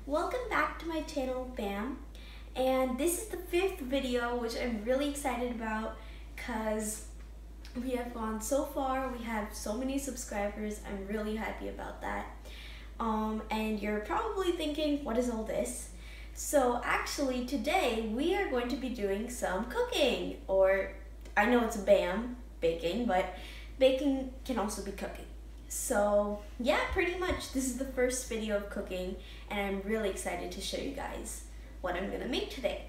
Welcome back to my channel, BAMM, and this is the 5th video, which I'm really excited about because we have gone so far. We have so many subscribers. I'm really happy about that. And you're probably thinking, what is all this? So actually today we are going to be doing some cooking, or I know it's BAMM, baking, but baking can also be cooking. So yeah, pretty much this is the first video of cooking, and I'm really excited to show you guys what I'm gonna make today.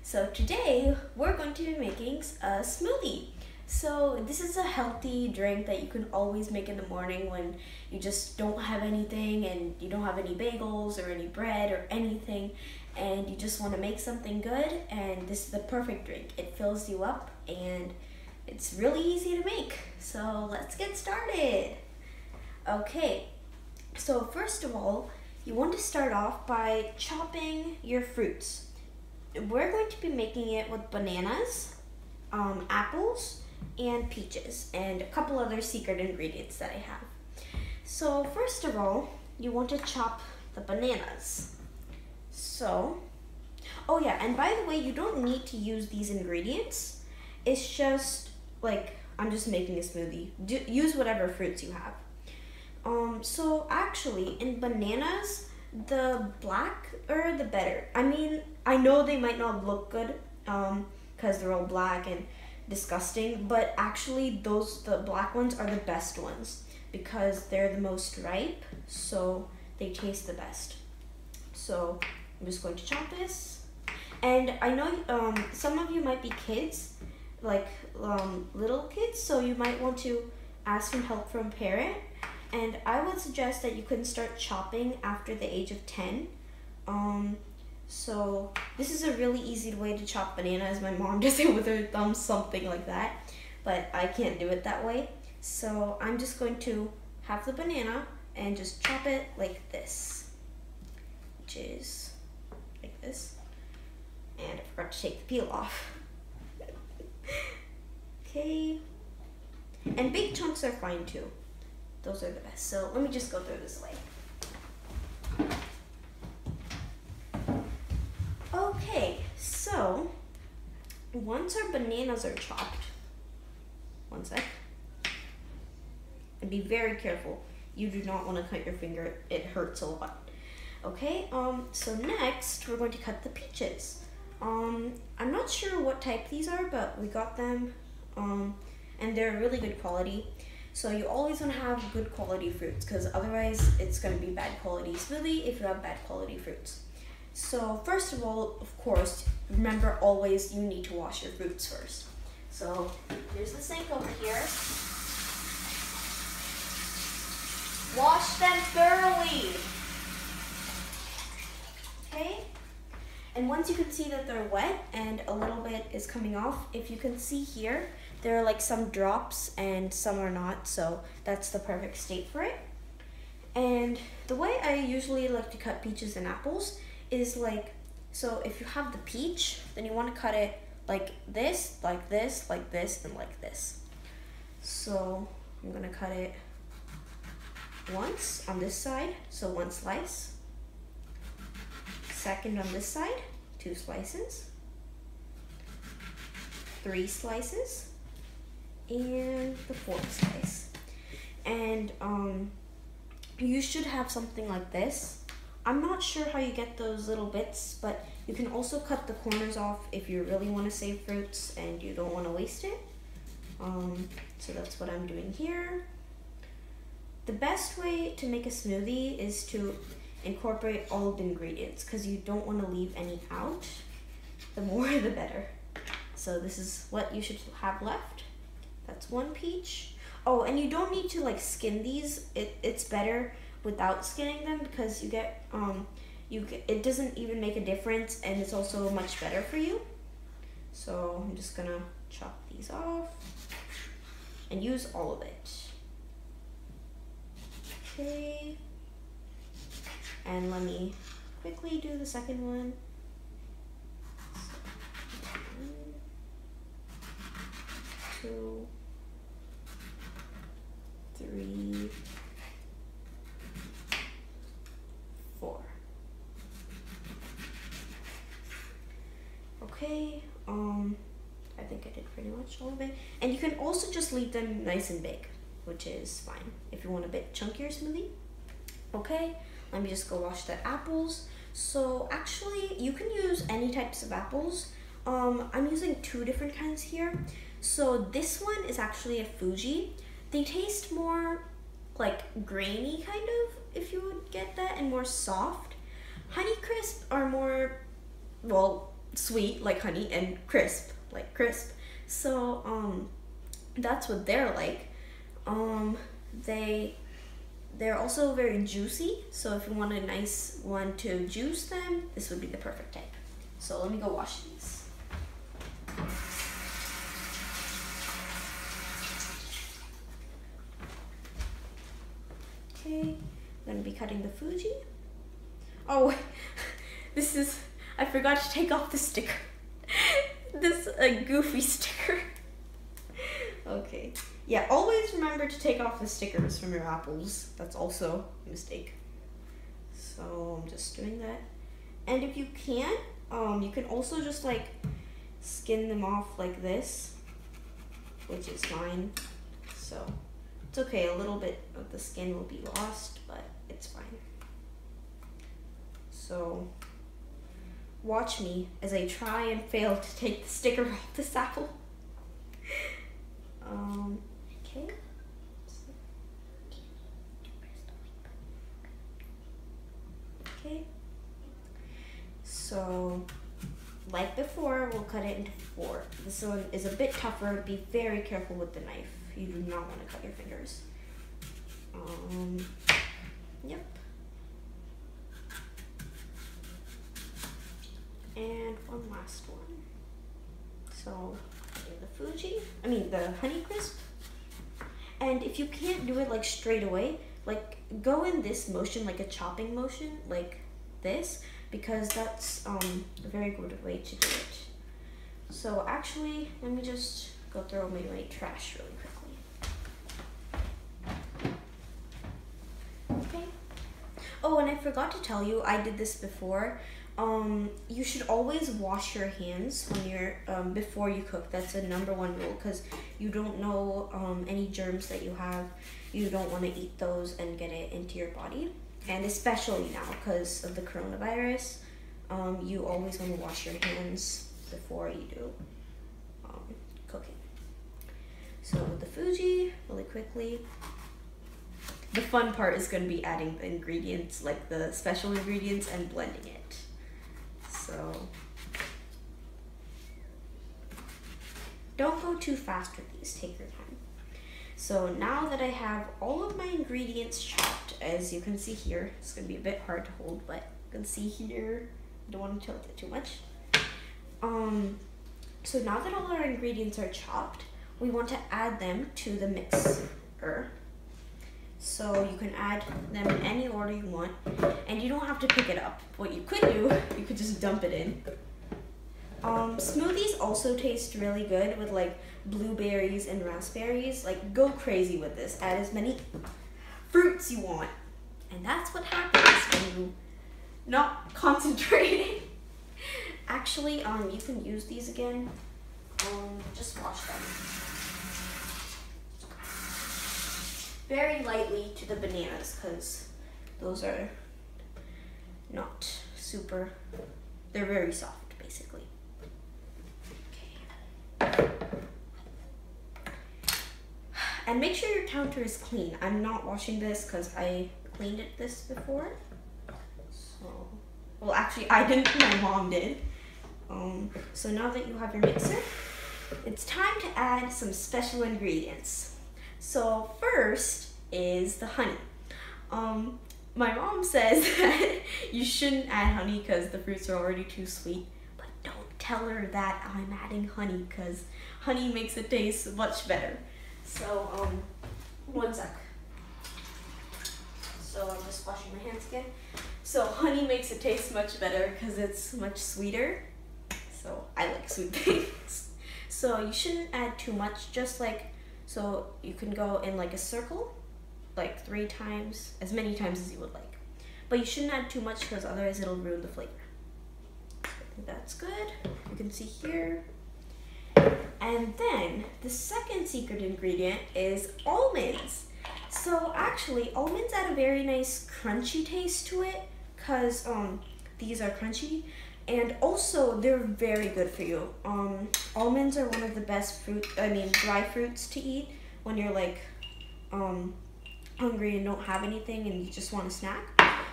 So today we're going to be making a smoothie. So this is a healthy drink that you can always make in the morning when you just don't have anything and you don't have any bagels or any bread or anything, and you just want to make something good, and this is the perfect drink. It fills you up and it's really easy to make. So let's get started. Okay, so first of all, you want to start off by chopping your fruits. We're going to be making it with bananas, apples, and peaches, and a couple other secret ingredients that I have. So first of all, you want to chop the bananas. So, oh yeah, and by the way, you don't need to use these ingredients. It's just like, I'm just making a smoothie. Use whatever fruits you have. So actually, in bananas, the blacker the better. I mean, I know they might not look good because they're all black and disgusting, but actually the black ones are the best ones because they're the most ripe, so they taste the best. So I'm just going to chop this. And I know some of you might be kids, like little kids, so you might want to ask for help from a parent. And I would suggest that you can start chopping after the age of 10. So this is a really easy way to chop bananas. My mom does it with her thumb, something like that, but I can't do it that way. So I'm just going to have the banana and just chop it like this, which is like this. And I forgot to take the peel off. Okay. And big chunks are fine too. Those are the best. So let me just go through this way. Okay, so once our bananas are chopped, one sec, and be very careful. You do not want to cut your finger. It hurts a lot. Okay, so next we're going to cut the peaches. I'm not sure what type these are, but we got them, and they're really good quality. So you always want to have good quality fruits, because otherwise it's going to be bad quality smoothie if you have bad quality fruits. So first of all, of course, remember always you need to wash your fruits first. So here's the sink over here. Wash them thoroughly. Okay? And once you can see that they're wet and a little bit is coming off, if you can see here, there are like some drops and some are not, so that's the perfect state for it. And the way I usually like to cut peaches and apples is like, so if you have the peach, then you want to cut it like this, like this, like this, and like this. So I'm gonna cut it once on this side, so 1 slice. Second on this side, 2 slices. 3 slices. And the 4th slice. And you should have something like this. I'm not sure how you get those little bits, but you can also cut the corners off if you really want to save fruits and you don't want to waste it. So that's what I'm doing here. The best way to make a smoothie is to incorporate all of the ingredients, because you don't want to leave any out. The more the better. So this is what you should have left. That's 1 peach. Oh, and you don't need to like skin these. It's better without skinning them, because you get it doesn't even make a difference, and it's also much better for you. So I'm just gonna chop these off and use all of it. Okay. And let me quickly do the second one. 2, 3, 4. Okay, I think I did pretty much all of it. And you can also just leave them nice and big, which is fine if you want a bit chunkier smoothie. Okay, let me just go wash the apples. So actually, you can use any types of apples. I'm using 2 different kinds here. So this one is actually a Fuji. They taste more like grainy kind of, if you would get that, and more soft. Honeycrisp are more, well, sweet like honey and crisp like crisp. So that's what they're like. They're also very juicy, so if you want a nice one to juice them, this would be the perfect type. So let me go wash these. Okay, I'm gonna be cutting the Fuji. Oh, I forgot to take off the sticker. This a goofy sticker. Okay. Yeah, always remember to take off the stickers from your apples. That's also a mistake. So I'm just doing that. And if you can't, you can also just like skin them off like this, which is fine. So it's okay, a little bit of the skin will be lost, but it's fine. So watch me as I try and fail to take the sticker off this apple. Okay. Okay. So, like before, we'll cut it into 4. This one is a bit tougher. Be very careful with the knife. You do not want to cut your fingers. Yep. And one last one. So, the Honeycrisp. And if you can't do it like straight away, like go in this motion, like a chopping motion, like this, because that's a very good way to do it. So actually, let me just go throw away my trash really quickly. Okay. Oh, and I forgot to tell you, I did this before. You should always wash your hands when you're before you cook. That's a #1 rule, because you don't know any germs that you have. You don't want to eat those and get it into your body. And especially now because of the coronavirus, you always want to wash your hands before you do cooking. So with the Fuji, really quickly, the fun part is going to be adding the ingredients, like the special ingredients, and blending it. So don't go too fast with these, take your time. So now that I have all of my ingredients chopped, as you can see here, it's gonna be a bit hard to hold, but you can see here, don't want to tilt it too much. So now that all our ingredients are chopped, we want to add them to the mixer. So you can add them in any order you want, and you don't have to pick it up. What you could do, you could just dump it in. Smoothies also taste really good with like blueberries and raspberries. Like, go crazy with this. Add as many fruits you want. And that's what happens when you not concentrating. Actually, you can use these again. Just wash them. Very lightly to the bananas, because those are not super, they're very soft, basically. Okay. And make sure your counter is clean. I'm not washing this because I cleaned this before. So, well, actually, I didn't, my mom did. So now that you have your mixer, it's time to add some special ingredients. So first is the honey. My mom says that you shouldn't add honey because the fruits are already too sweet, but don't tell her that I'm adding honey, because honey makes it taste much better. So, one sec. So I'm just washing my hands again. So honey makes it taste much better because it's much sweeter. So I like sweet things. So you shouldn't add too much, just like, so you can go in like a circle, like 3 times, as many times as you would like. But you shouldn't add too much because otherwise it'll ruin the flavor. that's good. You can see here. And then the second secret ingredient is almonds. So actually, almonds add a very nice crunchy taste to it because these are crunchy, and also they're very good for you. Almonds are one of the best dry fruits to eat when you're like hungry and don't have anything and you just want a snack.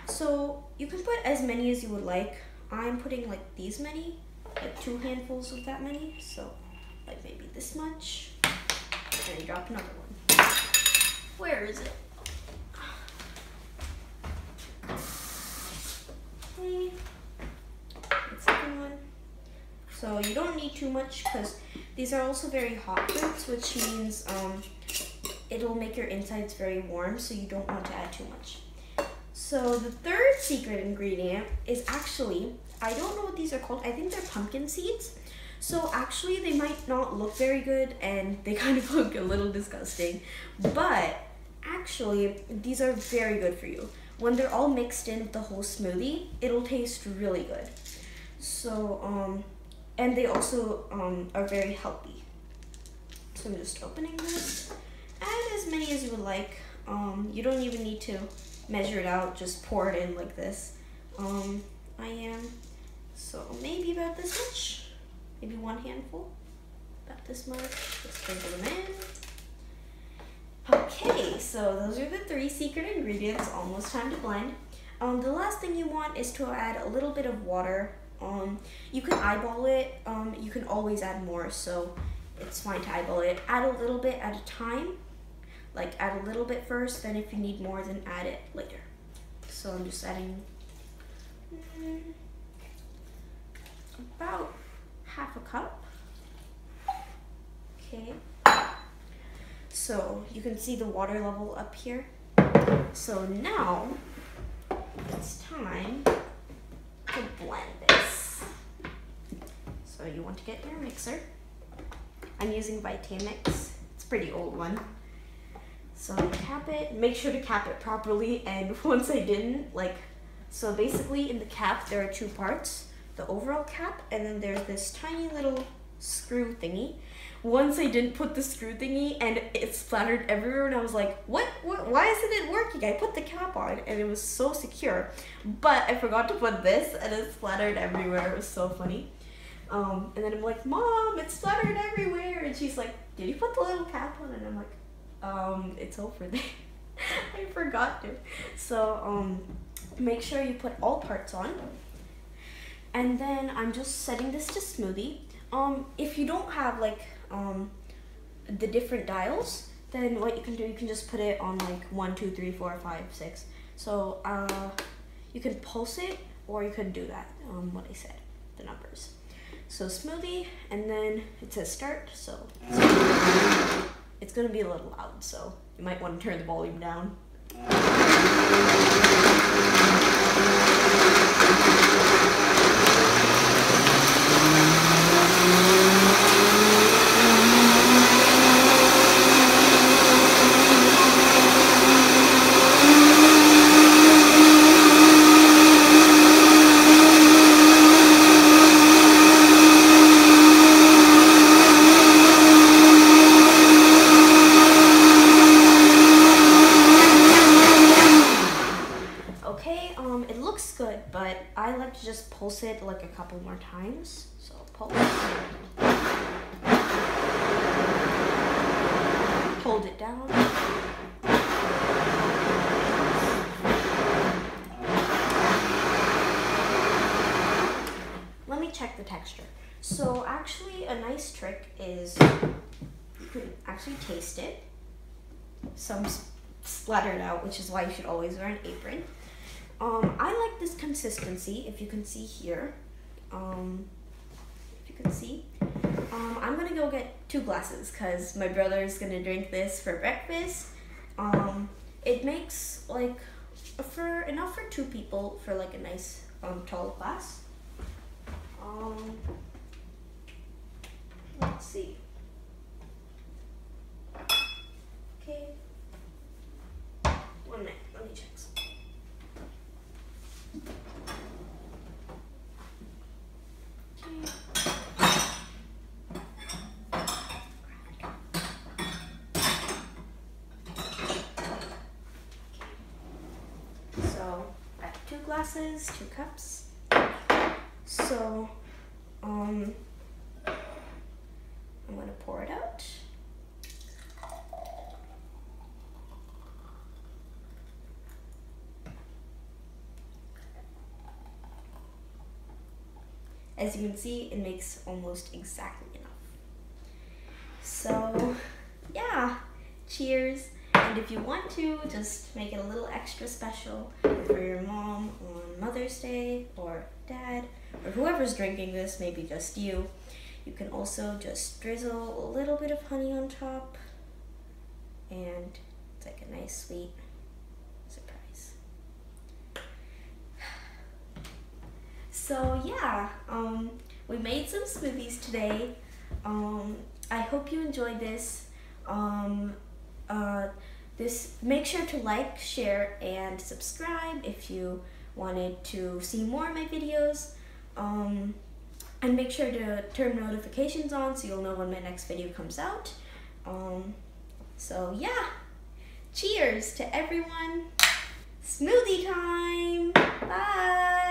So you can put as many as you would like. I'm putting like these many, like 2 handfuls of that many. So like maybe this much, and you drop another one. Where is it? Okay, the second one. So you don't need too much because these are also very hot fruits, which means it'll make your insides very warm, so you don't want to add too much. So the third secret ingredient is actually, I don't know what these are called. I think they're pumpkin seeds. So actually they might not look very good and they kind of look a little disgusting, but actually these are very good for you. When they're all mixed in with the whole smoothie, it'll taste really good. So, and they also are very healthy. So I'm just opening this. Add as many as you would like. You don't even need to measure it out, just pour it in like this. So maybe about this much. Maybe 1 handful, about this much. Just sprinkle them in. Okay, so those are the 3 secret ingredients. Almost time to blend. The last thing you want is to add a little bit of water. You can eyeball it. You can always add more, so it's fine to eyeball it. Add a little bit at a time. Like add a little bit first, then if you need more, then add it later. So I'm just adding about half a cup. Okay. So you can see the water level up here. So now it's time to blend this. So you want to get your mixer. I'm using Vitamix. It's a pretty old one. So cap it. Make sure to cap it properly. And once I didn't, so basically in the cap there are 2 parts. The overall cap, and then there's this tiny little screw thingy. Once I didn't put the screw thingy and it splattered everywhere, and I was like, what? Why isn't it working? I put the cap on and it was so secure, but I forgot to put this and it splattered everywhere. It was so funny. And then I'm like, Mom, it splattered everywhere. And she's like, did you put the little cap on? And I'm like, it's over there. I forgot to. So make sure you put all parts on. And then I'm just setting this to smoothie. If you don't have the different dials, then what you can do, you can just put it on 1, 2, 3, 4, 5, 6. So you can pulse it, or you could do that, what I said, the numbers. So smoothie, and then it says start, so it's gonna be a little loud, so you might want to turn the volume down. It looks good, but I like to just pulse it a couple more times. So pulse. Hold it down. Let me check the texture. So actually a nice trick is you can actually taste it. Some splattered out, which is why you should always wear an apron. I like this consistency, if you can see here. I'm gonna go get 2 glasses because my brother's gonna drink this for breakfast. It makes enough for 2 people for a nice tall glass. Let's see. Okay. 1 minute, let me check something. 2 glasses, 2 cups. So, I'm gonna pour it out. As you can see, it makes almost exactly enough. So, yeah, cheers. And if you want to, just make it a little extra special for your mom on Mother's Day, or dad, or whoever's drinking this, maybe just you. You can also just drizzle a little bit of honey on top, and it's like a nice sweet surprise. So yeah, we made some smoothies today. I hope you enjoyed this. Make sure to like, share, and subscribe if you wanted to see more of my videos. And make sure to turn notifications on so you'll know when my next video comes out. So yeah, cheers to everyone. Smoothie time. Bye.